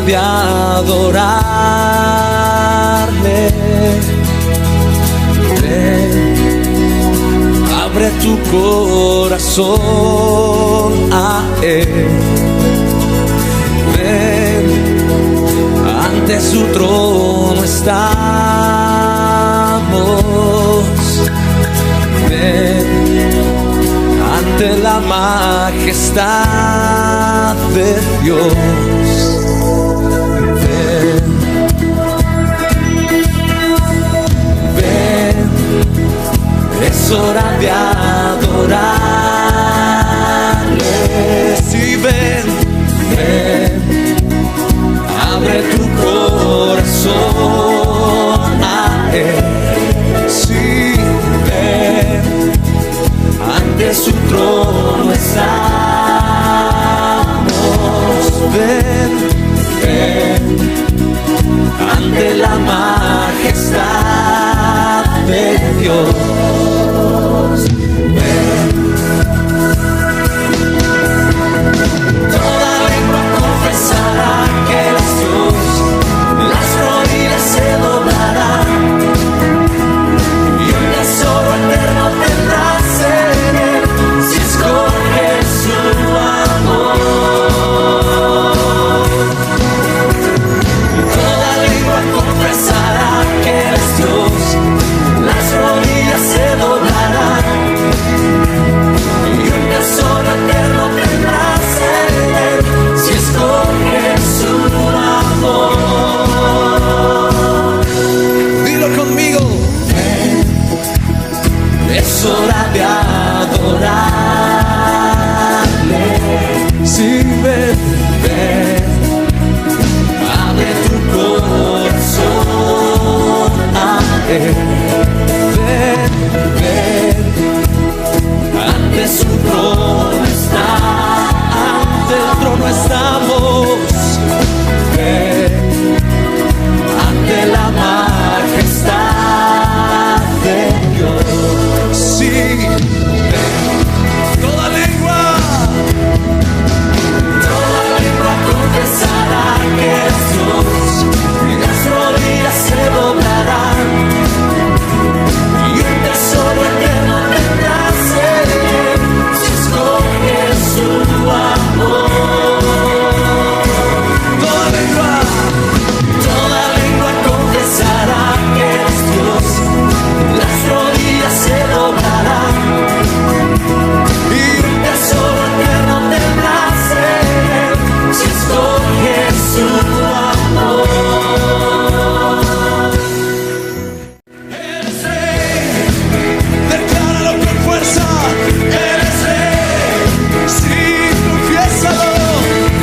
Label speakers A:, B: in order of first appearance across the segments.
A: de adorarle. Ven, abre tu corazón a Él. Ven, ante su trono estamos. Ven, ante la majestad de Dios. Ven, ven, es hora de adorarle. Sí, ven, ven, abre tu corazón a Él. Sí, ven, ante su trono estamos. Ven, ven, ante la majestad de Dios. Ven. Toda lengua confesará que Él es Dios, las rodillas se doblarán y un tesoro eterno tendrás en Él si escoges su amor. Toda lengua confesará que Él es Dios, las rodillas se doblarán y un tesoro eterno tendrás en Él si escoges su amor. Dilo conmigo. Es hora de adorarle. Sí, ven, ven, abre tu corazón a Él. Ven, ven, ante su trono está, ante el trono estamos. Ven, ante la majestad de Dios. Sí, toda lengua confesará que es Dios y las rodillas se doblarán y un tesoro eterno tendrás en Él si escoges su amor. Toda lengua confesará que es Dios, las rodillas se doblarán y un tesoro eterno tendrás en Él si escoges su amor. Eres rey, decláralo con fuerza. Eres rey, sí, confiésalo.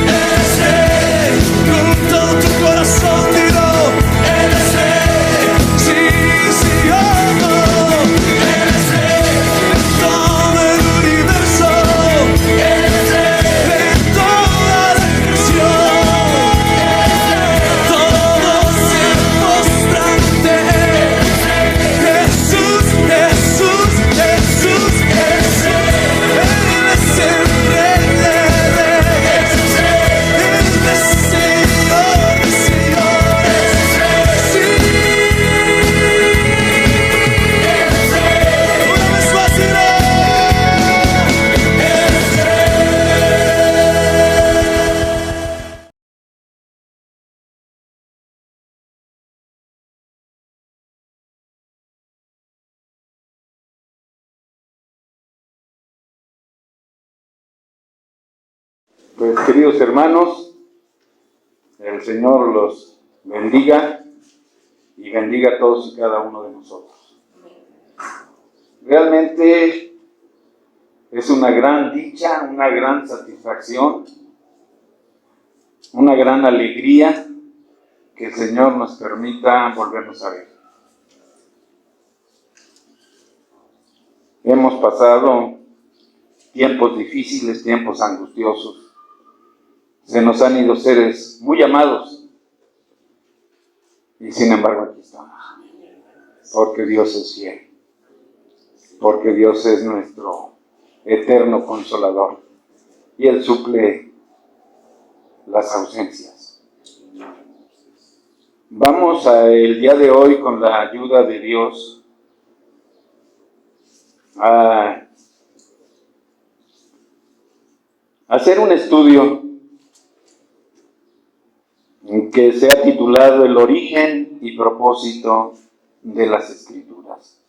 A: Eres rey, con todo tu corazón dilo. Eres rey, sí, sí, oh. Eres rey en todo el universo. Eres rey en toda la creación. Todos se postran ante Él. Jesús, Jesús, Jesús es Él. Él es el Rey de Reyes. Él es Señor de señores. Sí. Una vez más diré.
B: Pues queridos hermanos, el Señor los bendiga y bendiga a todos y cada uno de nosotros. Realmente es una gran dicha, una gran satisfacción, una gran alegría que el Señor nos permita volvernos a ver. Hemos pasado tiempos difíciles, tiempos angustiosos. Se nos han ido seres muy amados y sin embargo aquí estamos, porque Dios es fiel, porque Dios es nuestro eterno consolador y Él suple las ausencias. Vamos el día de hoy, con la ayuda de Dios, a hacer un estudio que se ha titulado El origen y propósito de las Escrituras.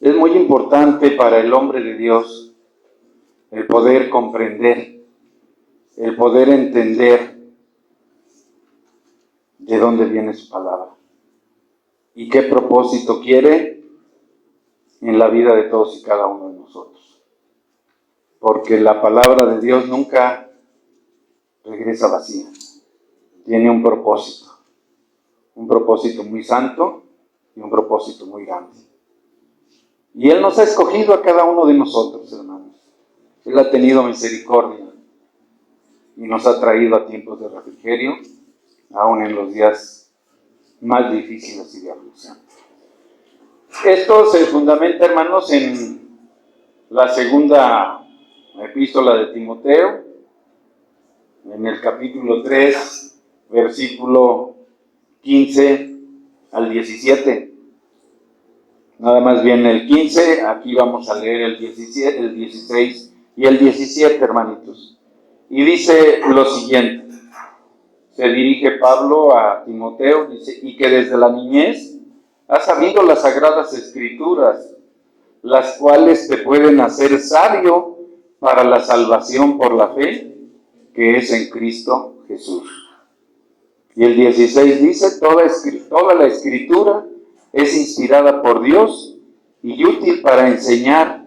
B: Es muy importante para el hombre de Dios el poder comprender, el poder entender de dónde viene su palabra y qué propósito quiere en la vida de todos y cada uno de nosotros. Porque la palabra de Dios nunca regresa vacía. Tiene un propósito muy santo y un propósito muy grande. Y Él nos ha escogido a cada uno de nosotros, hermanos. Él ha tenido misericordia y nos ha traído a tiempos de refrigerio, aún en los días más difíciles y de aflicción. Esto se fundamenta, hermanos, en la segunda epístola de Timoteo, en el capítulo 3, versículo 15 al 17. Nada más bien el 15, aquí vamos a leer el 17, el 16 y el 17, hermanitos. Y dice lo siguiente, se dirige Pablo a Timoteo, dice, y que desde la niñez has sabido las sagradas escrituras, las cuales te pueden hacer sabio para la salvación por la fe, que es en Cristo Jesús. Y el 16 dice, toda la escritura es inspirada por Dios y útil para enseñar,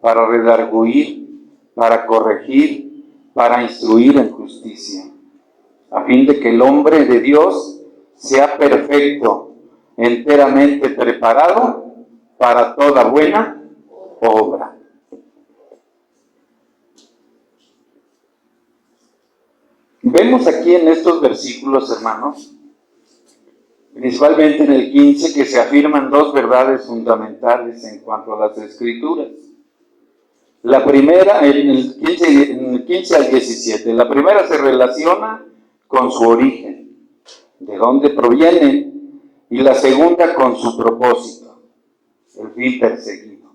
B: para redarguir, para corregir, para instruir en justicia, a fin de que el hombre de Dios sea perfecto, enteramente preparado para toda buena obra. Vemos aquí en estos versículos, hermanos, principalmente en el 15, que se afirman dos verdades fundamentales en cuanto a las Escrituras. La primera, en el 15 al 17, la primera se relaciona con su origen, de dónde provienen, y la segunda con su propósito, el fin perseguido.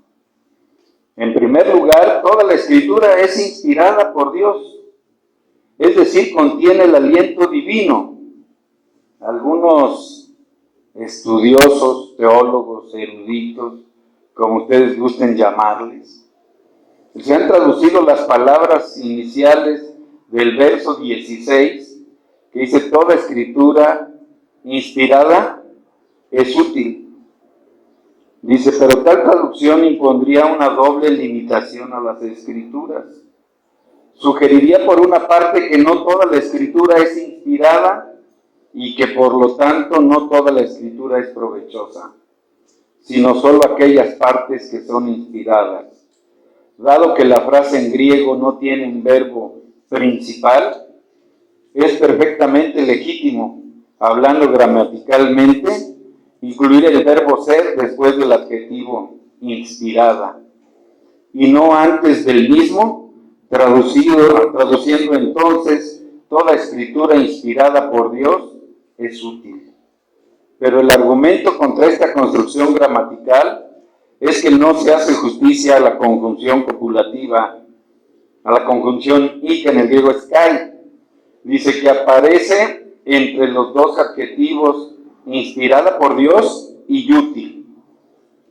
B: En primer lugar, toda la Escritura es inspirada por Dios, es decir, contiene el aliento divino. Algunos estudiosos, teólogos, eruditos, como ustedes gusten llamarles, se han traducido las palabras iniciales del verso 16, que dice, toda escritura inspirada es útil. Dice, pero tal traducción impondría una doble limitación a las escrituras. Sugeriría por una parte que no toda la escritura es inspirada y que por lo tanto no toda la escritura es provechosa, sino solo aquellas partes que son inspiradas. Dado que la frase en griego no tiene un verbo principal, es perfectamente legítimo, hablando gramaticalmente, incluir el verbo ser después del adjetivo inspirada, y no antes del mismo, traduciendo entonces toda escritura inspirada por Dios es útil. Pero el argumento contra esta construcción gramatical es que no se hace justicia a la conjunción copulativa, a la conjunción y, que en el griego es kai. Dice que aparece entre los dos adjetivos inspirada por Dios y útil.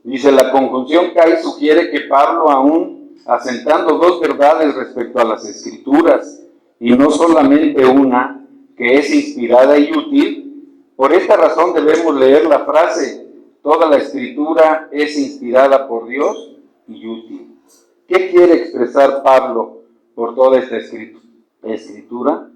B: Dice, la conjunción kai sugiere que Pablo, aún asentando dos verdades respecto a las escrituras, y no solamente una, que es inspirada y útil, por esta razón debemos leer la frase, toda la escritura es inspirada por Dios y útil. ¿Qué quiere expresar Pablo por toda esta escritura?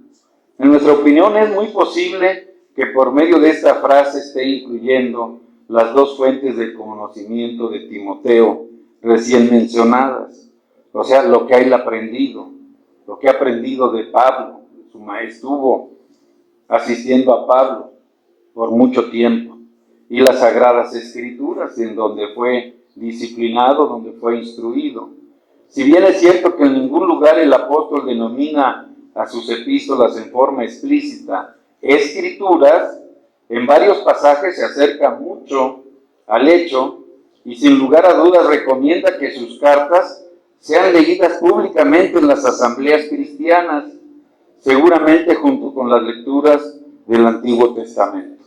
B: En nuestra opinión es muy posible que por medio de esta frase esté incluyendo las dos fuentes del conocimiento de Timoteo recién mencionadas, o sea, lo que él ha aprendido, lo que ha aprendido de Pablo. Su maestro estuvo asistiendo a Pablo por mucho tiempo, y las Sagradas Escrituras, en donde fue disciplinado, donde fue instruido. Si bien es cierto que en ningún lugar el apóstol denomina a sus epístolas en forma explícita escrituras, En varios pasajes se acerca mucho al hecho y sin lugar a dudas recomienda que sus cartas sean leídas públicamente en las asambleas cristianas, seguramente junto con las lecturas del Antiguo Testamento.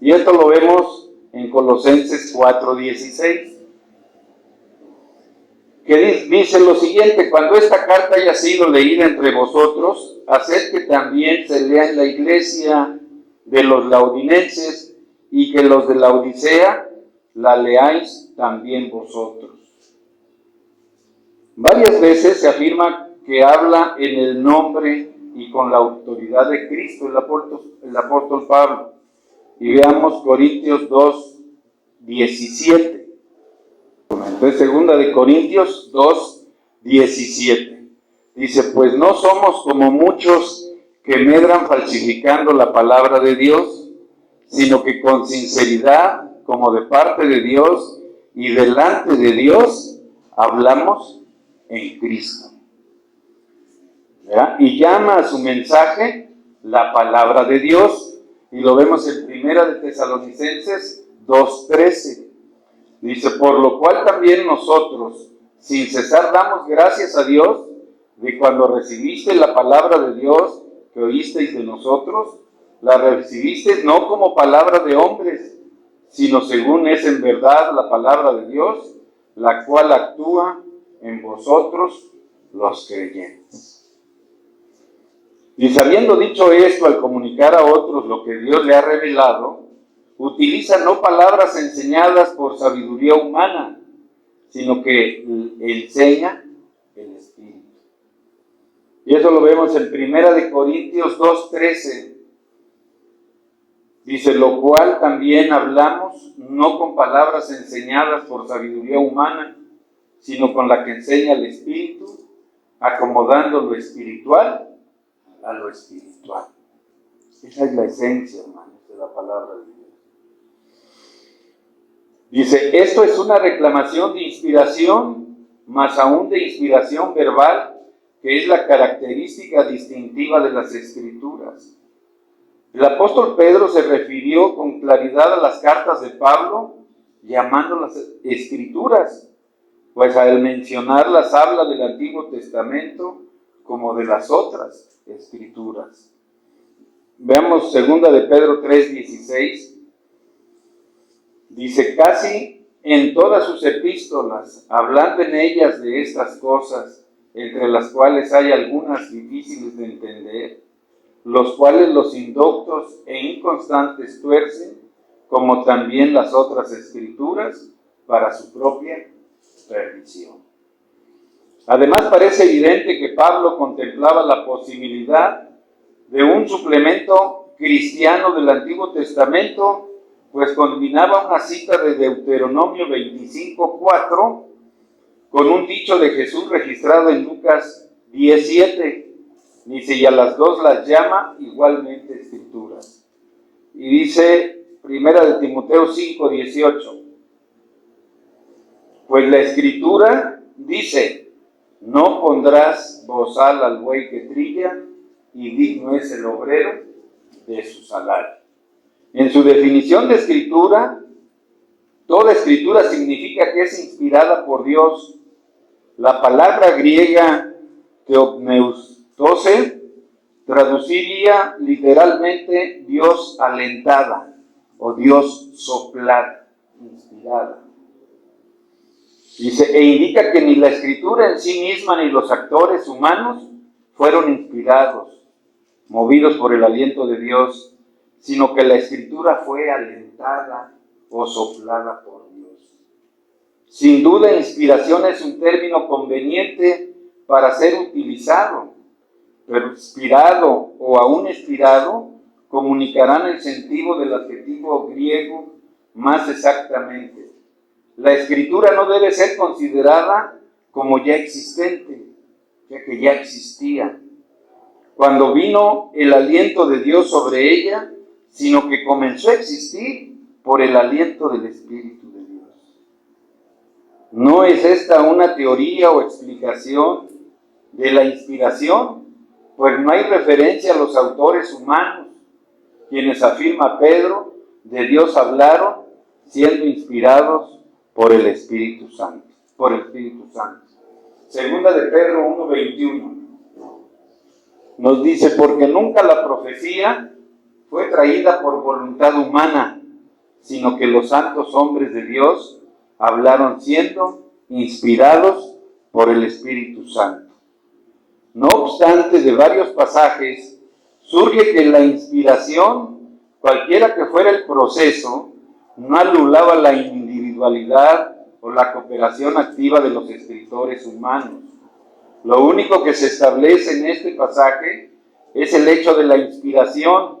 B: Y esto lo vemos en Colosenses 4:16, que dice lo siguiente: cuando esta carta haya sido leída entre vosotros, haced que también se lea en la iglesia de los laudinenses, y que los de la Odisea la leáis también vosotros. Varias veces se afirma que habla en el nombre y con la autoridad de Cristo el apóstol Pablo. Y veamos Corintios 2:17. Entonces, segunda de Corintios 2:17. Dice, pues no somos como muchos que medran falsificando la palabra de Dios, sino que con sinceridad, como de parte de Dios y delante de Dios, hablamos en Cristo. ¿Verdad? Y llama a su mensaje la palabra de Dios, y lo vemos en Primera de Tesalonicenses 2:13. Dice, por lo cual también nosotros, sin cesar, damos gracias a Dios de cuando recibiste la palabra de Dios que oísteis de nosotros, la recibisteis no como palabra de hombres, sino según es en verdad la palabra de Dios, la cual actúa en vosotros los creyentes. Y habiendo dicho esto, al comunicar a otros lo que Dios le ha revelado, utiliza no palabras enseñadas por sabiduría humana, sino que enseña el Espíritu. Y eso lo vemos en Primera de Corintios 2:13. Dice, lo cual también hablamos no con palabras enseñadas por sabiduría humana, sino con la que enseña el Espíritu, acomodando lo espiritual a lo espiritual. Esa es la esencia, hermanos, de la palabra de Dios. Dice, esto es una reclamación de inspiración, más aún de inspiración verbal, que es la característica distintiva de las Escrituras. El apóstol Pedro se refirió con claridad a las cartas de Pablo, llamándolas Escrituras, pues al mencionarlas habla del Antiguo Testamento como de las otras Escrituras. Veamos 2 de Pedro 3:16. Dice, casi en todas sus epístolas, hablando en ellas de estas cosas, entre las cuales hay algunas difíciles de entender, los cuales los indoctos e inconstantes tuercen, como también las otras escrituras, para su propia perdición. Además, parece evidente que Pablo contemplaba la posibilidad de un suplemento cristiano del Antiguo Testamento, pues combinaba una cita de Deuteronomio 25:4 con un dicho de Jesús registrado en Lucas 10:7. Dice, y a las dos las llama igualmente Escrituras. Y dice, Primera de Timoteo 5:18, pues la Escritura dice, no pondrás bozal al buey que trilla, y digno es el obrero de su salario. En su definición de escritura, toda escritura significa que es inspirada por Dios. La palabra griega theopneustose traduciría literalmente Dios alentada o Dios soplada, inspirada. Dice, e indica que ni la escritura en sí misma ni los actores humanos fueron inspirados, movidos por el aliento de Dios, sino que la escritura fue alentada o soplada por Dios. Sin duda, inspiración es un término conveniente para ser utilizado, pero inspirado o aún inspirado comunicarán el sentido del adjetivo griego más exactamente. La escritura no debe ser considerada como ya existente, ya que ya existía cuando vino el aliento de Dios sobre ella, sino que comenzó a existir por el aliento del Espíritu de Dios. ¿No es esta una teoría o explicación de la inspiración? Pues no hay referencia a los autores humanos, quienes afirma Pedro de Dios hablaron siendo inspirados por el Espíritu Santo. Segunda de Pedro 1:21 nos dice, porque nunca la profecía fue traída por voluntad humana, sino que los santos hombres de Dios hablaron siendo inspirados por el Espíritu Santo. No obstante, de varios pasajes surge que la inspiración, cualquiera que fuera el proceso, no anulaba la individualidad o la cooperación activa de los escritores humanos. Lo único que se establece en este pasaje es el hecho de la inspiración,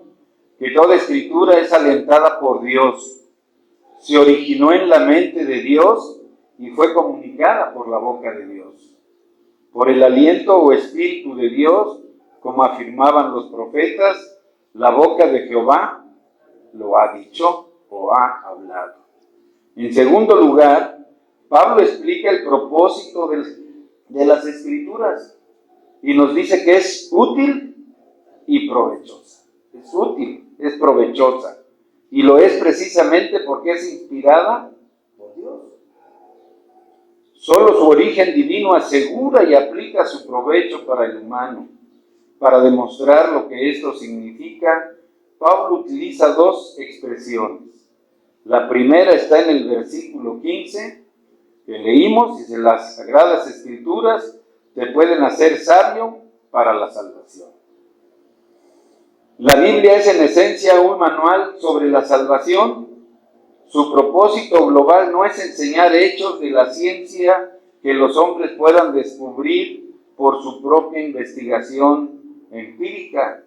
B: que toda escritura es alentada por Dios, se originó en la mente de Dios y fue comunicada por la boca de Dios. Por el aliento o espíritu de Dios, como afirmaban los profetas, la boca de Jehová lo ha dicho o ha hablado. En segundo lugar, Pablo explica el propósito de las Escrituras y nos dice que es útil y provechosa. Es útil, es provechosa. Y lo es precisamente porque es inspirada por Dios. Solo su origen divino asegura y aplica su provecho para el humano. Para demostrar lo que esto significa, Pablo utiliza dos expresiones. La primera está en el versículo 15, que leímos, dice, las Sagradas Escrituras te pueden hacer sabio para la salvación. La Biblia es en esencia un manual sobre la salvación. Su propósito global no es enseñar hechos de la ciencia que los hombres puedan descubrir por su propia investigación empírica,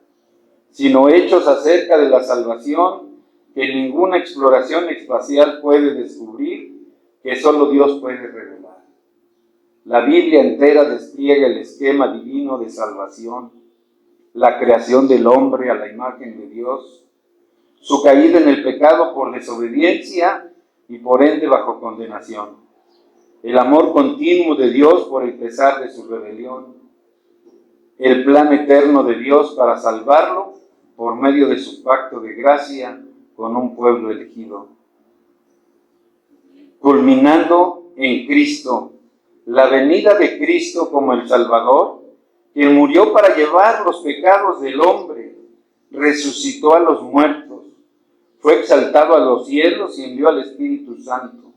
B: sino hechos acerca de la salvación que ninguna exploración espacial puede descubrir, que solo Dios puede revelar. La Biblia entera despliega el esquema divino de salvación, la creación del hombre a la imagen de Dios, su caída en el pecado por desobediencia y por ende bajo condenación, el amor continuo de Dios por el pesar de su rebelión, el plan eterno de Dios para salvarlo por medio de su pacto de gracia con un pueblo elegido, culminando en Cristo, la venida de Cristo como el Salvador, quien murió para llevar los pecados del hombre, resucitó a los muertos, fue exaltado a los cielos y envió al Espíritu Santo.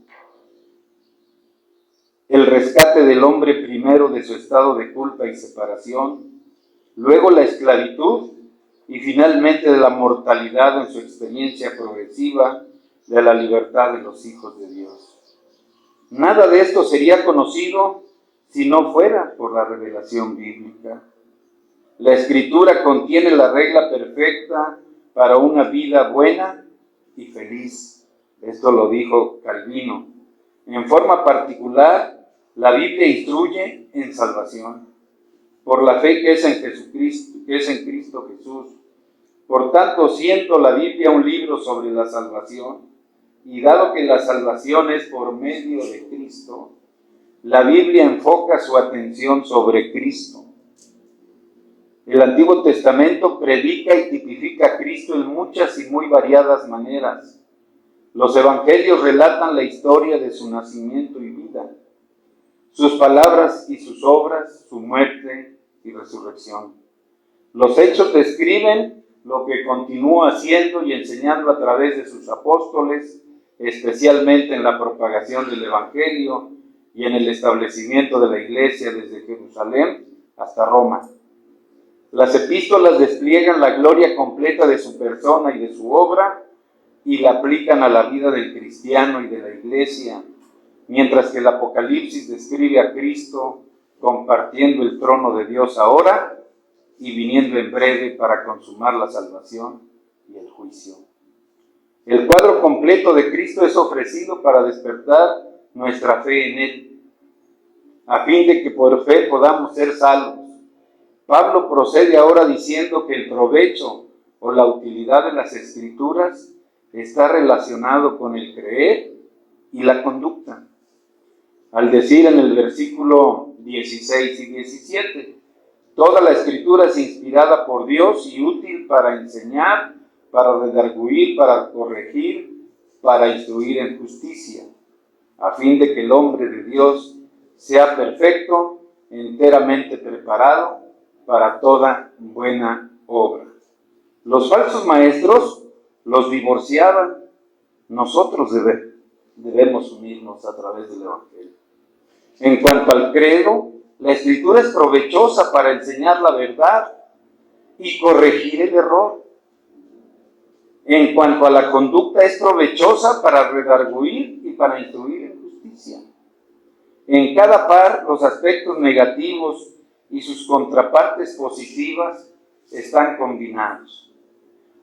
B: El rescate del hombre primero de su estado de culpa y separación, luego la esclavitud y finalmente de la mortalidad en su experiencia progresiva de la libertad de los hijos de Dios. Nada de esto sería conocido si no fuera por la revelación bíblica. La Escritura contiene la regla perfecta para una vida buena y feliz. Esto lo dijo Calvino. En forma particular, la Biblia instruye en salvación, por la fe que es en Jesucristo, que es en Cristo Jesús. Por tanto, siendo la Biblia un libro sobre la salvación, y dado que la salvación es por medio de Cristo, la Biblia enfoca su atención sobre Cristo. El Antiguo Testamento predica y tipifica a Cristo en muchas y muy variadas maneras. Los evangelios relatan la historia de su nacimiento y vida, sus palabras y sus obras, su muerte y resurrección. Los hechos describen lo que continuó haciendo y enseñando a través de sus apóstoles, especialmente en la propagación del evangelio y en el establecimiento de la iglesia desde Jerusalén hasta Roma. Las epístolas despliegan la gloria completa de su persona y de su obra y la aplican a la vida del cristiano y de la iglesia, mientras que el Apocalipsis describe a Cristo compartiendo el trono de Dios ahora y viniendo en breve para consumar la salvación y el juicio. El cuadro completo de Cristo es ofrecido para despertar nuestra fe en Él, a fin de que por fe podamos ser salvos. Pablo procede ahora diciendo que el provecho o la utilidad de las Escrituras está relacionado con el creer y la conducta. Al decir en el versículo 16 y 17, toda la Escritura es inspirada por Dios y útil para enseñar, para redarguir, para corregir, para instruir en justicia, a fin de que el hombre de Dios sea perfecto, enteramente preparado para toda buena obra. Los falsos maestros los divorciaban. Nosotros debemos unirnos a través del Evangelio. En cuanto al credo, la Escritura es provechosa para enseñar la verdad y corregir el error. En cuanto a la conducta, es provechosa para redarguir y para instruir en justicia. En cada par, los aspectos negativos y sus contrapartes positivas están combinados.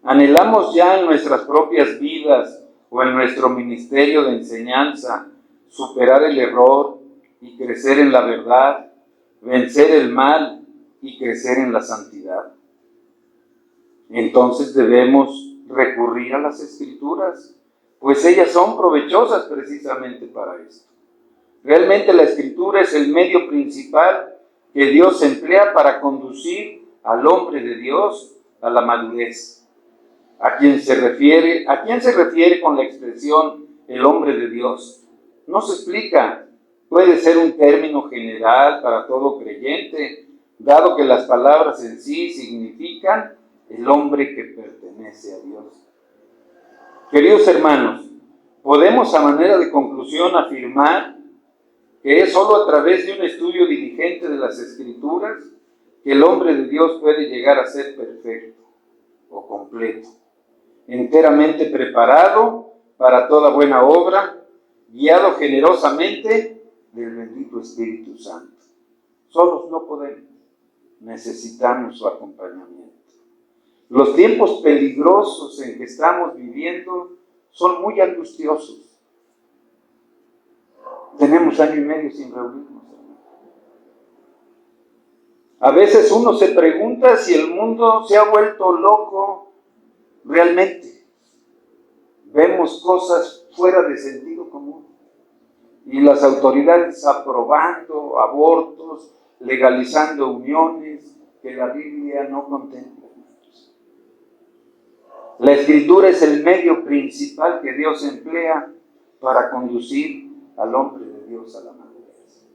B: Anhelamos ya en nuestras propias vidas o en nuestro ministerio de enseñanza superar el error y crecer en la verdad, vencer el mal y crecer en la santidad. Entonces debemos recurrir a las Escrituras, pues ellas son provechosas precisamente para esto. Realmente la Escritura es el medio principal que Dios emplea para conducir al hombre de Dios a la madurez. ¿A quién se refiere con la expresión el hombre de Dios? No se explica. Puede ser un término general para todo creyente, dado que las palabras en sí significan el hombre que pertenece a Dios. Queridos hermanos, podemos a manera de conclusión afirmar que es sólo a través de un estudio diligente de las Escrituras que el hombre de Dios puede llegar a ser perfecto o completo, enteramente preparado para toda buena obra, guiado generosamente del bendito Espíritu Santo. Solos no podemos, necesitamos su acompañamiento. Los tiempos peligrosos en que estamos viviendo son muy angustiosos. Tenemos año y medio sin reunirnos. A veces uno se pregunta si el mundo se ha vuelto loco realmente. Vemos cosas fuera de sentido común. Y las autoridades aprobando abortos, legalizando uniones que la Biblia no contempla. La Escritura es el medio principal que Dios emplea para conducir al hombre de Dios a la madurez.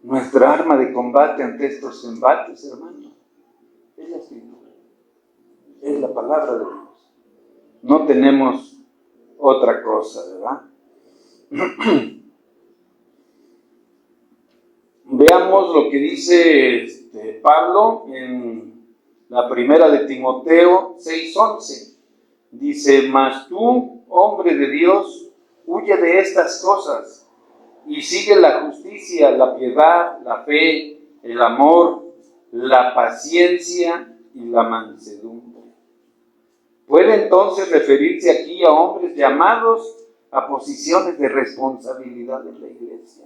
B: Nuestra arma de combate ante estos embates, hermanos, es la Escritura, es la palabra de Dios. No tenemos otra cosa, ¿verdad? Veamos lo que dice Pablo en la primera de Timoteo 6:11. Dice: mas tú, hombre de Dios, huye de estas cosas y sigue la justicia, la piedad, la fe, el amor, la paciencia y la mansedumbre. Puede entonces referirse aquí a hombres llamados a posiciones de responsabilidad en la iglesia.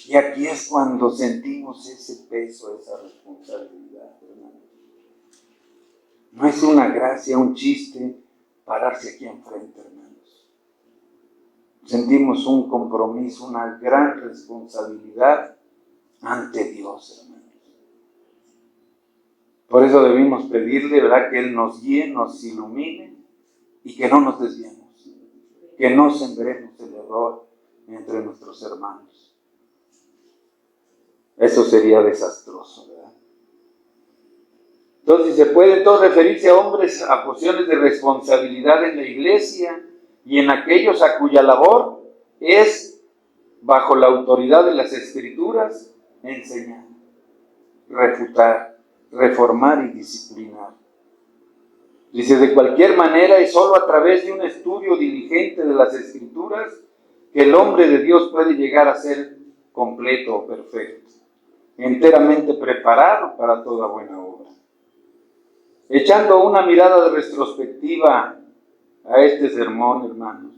B: Y aquí es cuando sentimos ese peso, esa responsabilidad, hermano. No es una gracia, un chiste pararse aquí enfrente, hermanos. Sentimos un compromiso, una gran responsabilidad ante Dios, hermanos. Por eso debimos pedirle, ¿verdad?, que Él nos guíe, nos ilumine y que no nos desviemos, que no sembremos el error entre nuestros hermanos. Eso sería desastroso, ¿verdad? Entonces, se puede entonces referirse a hombres a posiciones de responsabilidad en la iglesia y en aquellos a cuya labor es, bajo la autoridad de las Escrituras, enseñar, refutar, reformar y disciplinar. Dice: de cualquier manera, es solo a través de un estudio diligente de las Escrituras que el hombre de Dios puede llegar a ser completo o perfecto, enteramente preparado para toda buena obra. Echando una mirada de retrospectiva a este sermón, hermanos,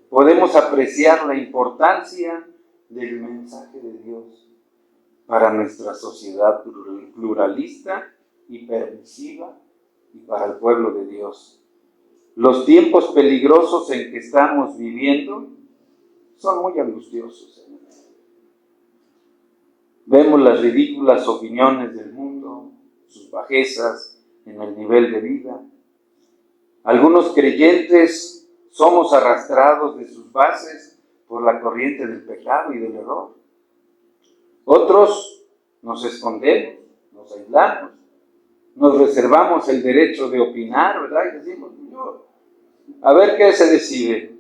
B: podemos apreciar la importancia del mensaje de Dios para nuestra sociedad pluralista y permisiva y para el pueblo de Dios. Los tiempos peligrosos en que estamos viviendo son muy angustiosos, hermanos. Vemos las ridículas opiniones del mundo, sus bajezas en el nivel de vida, Algunos creyentes somos arrastrados de sus bases por la corriente del pecado y del error. Otros nos escondemos, nos aislamos, nos reservamos el derecho de opinar, ¿verdad? Y decimos, a ver qué se decide,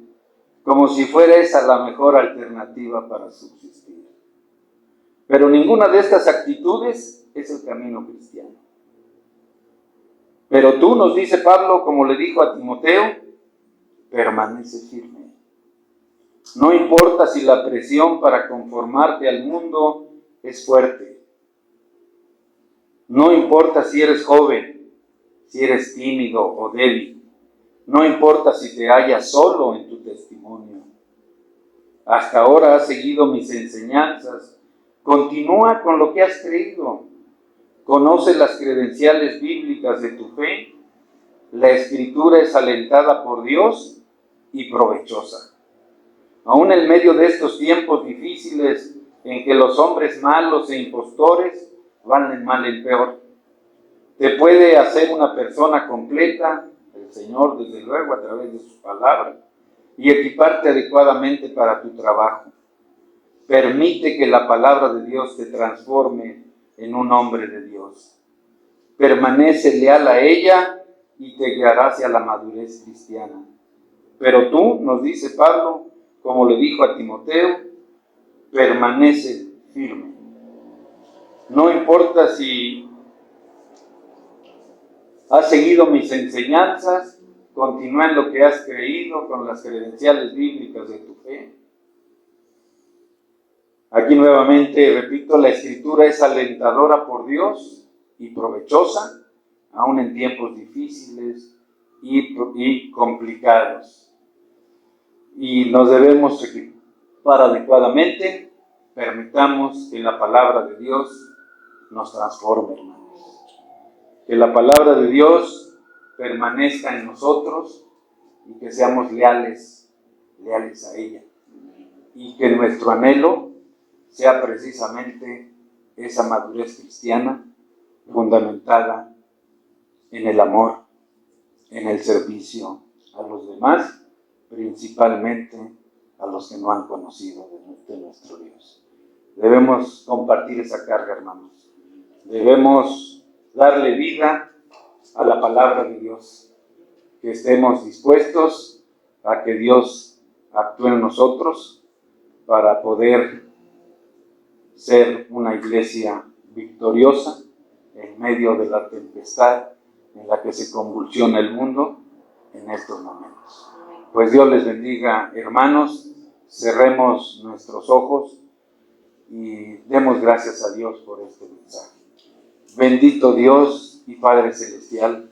B: como si fuera esa la mejor alternativa para subsistir. Pero ninguna de estas actitudes es el camino cristiano. Pero tú, nos dice Pablo, como le dijo a Timoteo, permanece firme. No importa si la presión para conformarte al mundo es fuerte. No importa si eres joven, si eres tímido o débil. No importa si te hallas solo en tu testimonio. Hasta ahora has seguido mis enseñanzas. Continúa con lo que has creído. Conoce las credenciales bíblicas de tu fe. La Escritura es alentada por Dios y provechosa. Aún en medio de estos tiempos difíciles en que los hombres malos e impostores van de mal en peor, te puede hacer una persona completa, el Señor, desde luego, a través de su palabra, y equiparte adecuadamente para tu trabajo. Permite que la palabra de Dios te transforme en un hombre de Dios. Permanece leal a ella y te guiará hacia la madurez cristiana. Pero tú, nos dice Pablo, como le dijo a Timoteo, permanece firme. No importa si has seguido mis enseñanzas, continúa en lo que has creído con las credenciales bíblicas de tu fe. Aquí nuevamente, repito, la Escritura es alentadora por Dios y provechosa, aún en tiempos difíciles y complicados. Y nos debemos equipar adecuadamente. Permitamos que la palabra de Dios nos transforme, hermanos. Que la palabra de Dios permanezca en nosotros y que seamos leales a ella. Y que nuestro anhelo sea precisamente esa madurez cristiana fundamentada en el amor, en el servicio a los demás, principalmente a los que no han conocido de nuestro Dios. Debemos compartir esa carga, hermanos. Debemos darle vida a la palabra de Dios. Que estemos dispuestos a que Dios actúe en nosotros para poder ser una iglesia victoriosa en medio de la tempestad en la que se convulsiona el mundo en estos momentos. Pues Dios les bendiga, hermanos. Cerremos nuestros ojos y demos gracias a Dios por este mensaje. Bendito Dios y Padre Celestial,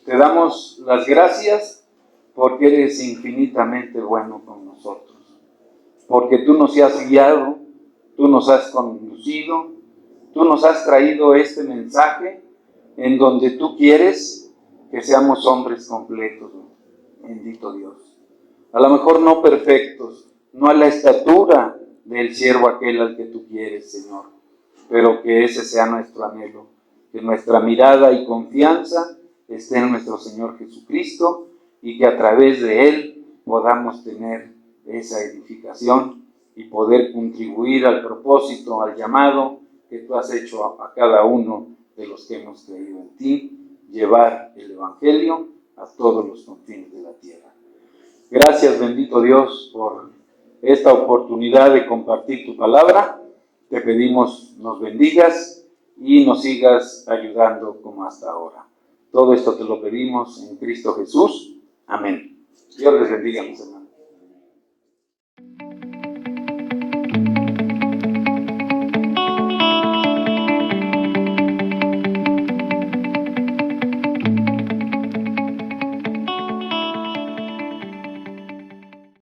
B: te damos las gracias porque eres infinitamente bueno con nosotros, porque tú nos has guiado, tú nos has conducido, tú nos has traído este mensaje en donde tú quieres que seamos hombres completos. Bendito Dios. A lo mejor no perfectos, no a la estatura del siervo aquel al que tú quieres, Señor, pero que ese sea nuestro anhelo, que nuestra mirada y confianza esté en nuestro Señor Jesucristo y que a través de Él podamos tener esa edificación y poder contribuir al propósito, al llamado que tú has hecho a cada uno de los que hemos creído en ti, llevar el Evangelio a todos los confines de la tierra. Gracias, bendito Dios, por esta oportunidad de compartir tu palabra. Te pedimos nos bendigas y nos sigas ayudando como hasta ahora. Todo esto te lo pedimos en Cristo Jesús. Amén. Dios les bendiga, mis hermanos.